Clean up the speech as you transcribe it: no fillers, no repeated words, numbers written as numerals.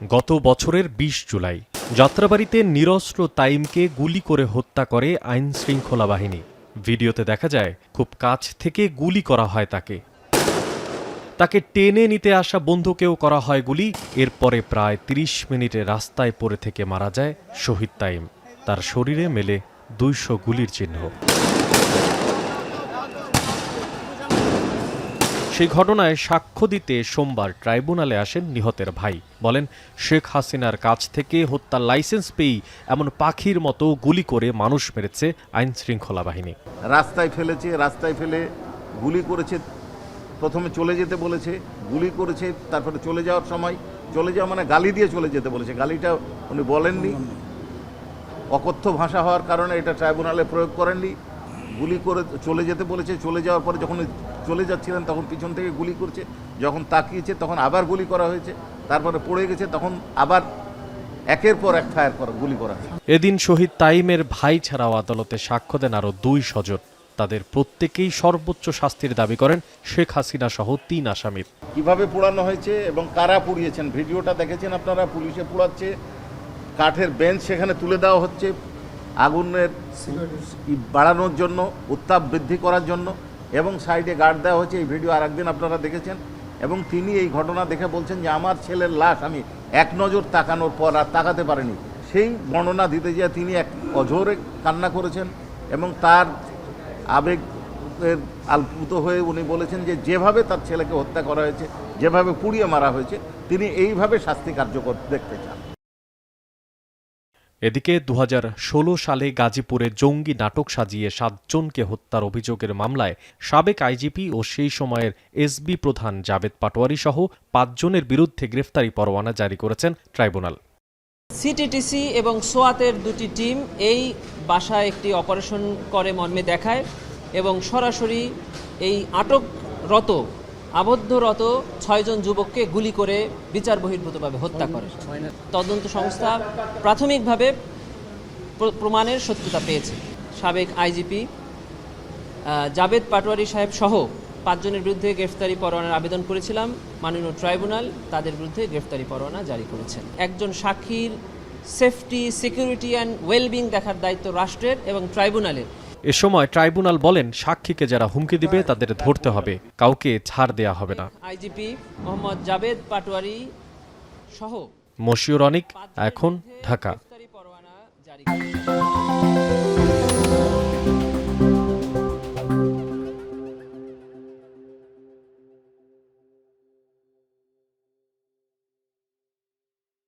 গত বছরের ২০ জুলাই যাত্রাবাড়িতে নিরস্ত্র তাইমকে গুলি করে হত্যা করে আইনশৃঙ্খলা বাহিনী। ভিডিওতে দেখা যায় খুব কাছ থেকে গুলি করা হয় তাকে টেনে নিতে আসা বন্ধুকেও করা হয় গুলি। এরপরে প্রায় ৩০ মিনিটে রাস্তায় পড়ে থেকে মারা যায় শহীদ তাইম। তার শরীরে মেলে ২০০ গুলির চিহ্ন। সেই ঘটনায় সাক্ষ্য দিতে সোমবার ট্রাইব্যুনালে আসেন নিহতের ভাই। বলেন, শেখ হাসিনার কাছ থেকে হত্যার লাইসেন্স পেয়েই এমন পাখির মতো গুলি করে মানুষ মেরেছে আইনশৃঙ্খলা বাহিনী। রাস্তায় ফেলে গুলি করেছে। প্রথমে চলে যেতে বলেছে, গুলি করেছে, তারপরে চলে যাওয়া মানে গালি দিয়ে চলে যেতে বলেছে। গালিটা উনি বলেননি, অকথ্য ভাষা হওয়ার কারণে এটা ট্রাইব্যুনালে প্রয়োগ করেননি। গুলি করে চলে যেতে বলেছে। চলে যাওয়ার পরে যখন চলে যাচ্ছিলেন তখন পিছন থেকে গুলি করছে। যখন তাকিয়েছে তখন আবার গুলি করা হয়েছে। তারপরে পড়ে গেছে, তখন আবার একের পর এক ফায়ার করা গুলি করা হয়েছে। এদিন শহীদ তাইমের ভাই ছাড়াও আদালতে সাক্ষ্য দেন আরও ২ স্বজন। তাদের প্রত্যেকেই সর্বোচ্চ শাস্তির দাবি করেন শেখ হাসিনা সহ ৩ আসামির। কিভাবে পোড়ানো হয়েছে এবং কারা পুড়িয়েছেন ভিডিওটা দেখেছেন আপনারা। পুলিশে পোড়াচ্ছে, কাঠের বেঞ্চ সেখানে তুলে দেওয়া হচ্ছে আগুনের বাড়ানোর জন্য, উত্তাপ বৃদ্ধি করার জন্য, এবং সাইডে গার্ড দেওয়া হচ্ছে। এই ভিডিও আর একদিন আপনারা দেখেছেন। এবং তিনি এই ঘটনা দেখে বলছেন যে আমার ছেলের লাশ আমি এক নজর তাকানোর পর আর তাকাতে পারিনি। সেই বর্ণনা দিতে গিয়ে তিনি এক অঝোরে কান্না করেছেন এবং তার আবেগের আলপুত হয়ে উনি বলেছেন যে যেভাবে তার ছেলেকে হত্যা করা হয়েছে, যেভাবে পুড়িয়ে মারা হয়েছে, তিনি এইভাবে শাস্তি কার্যকর দেখতে চান। এদিকে ২০১৬ সালে গাজীপুরে জঙ্গি নাটক সাজিয়ে ৭ জনকে হত্যার অভিযোগের মামলায় সাবেক আইজিপি ও সেই সময়ের এসবি প্রধান জাবেদ পাটোয়ারি সহ ৫ জনের বিরুদ্ধে গ্রেফতারি পরোয়ানা জারি করেছেন ট্রাইব্যুনাল। সিটিটিসি এবং সোয়াতের ২টি টিম এই বাসায় একটি অপারেশন করে মর্মে দেখায় এবং সরাসরি এই আটকরত আবদ্ধরত ৬ জন যুবককে গুলি করে বিচার বহির্ভূতভাবে হত্যা করে। তদন্ত সংস্থা প্রাথমিকভাবে প্রমাণের সত্যতা পেয়েছে। সাবেক আইজিপি জাবেদ পাটোয়ারি সাহেব সহ ৫ জনের বিরুদ্ধে গ্রেফতারি পরোয়ানার আবেদন করেছিলাম। মাননীয় ট্রাইব্যুনাল তাদের বিরুদ্ধে গ্রেফতারি পরোয়ানা জারি করেছেন। একজন সাক্ষীর সেফটি, সিকিউরিটি অ্যান্ড ওয়েলবিং দেখার দায়িত্ব রাষ্ট্রের এবং ট্রাইব্যুনালের। এ সময় ট্রাইব্যুনাল বলেন, সাক্ষীকে যারা হুমকি দিবে তাদের ধরতে হবে, কাউকে ছাড় দেয়া হবে না। আইজিপি মোহাম্মদ জাবেদ পাটোয়ারি সহ মশিউর অনিক, এখন, ঢাকা।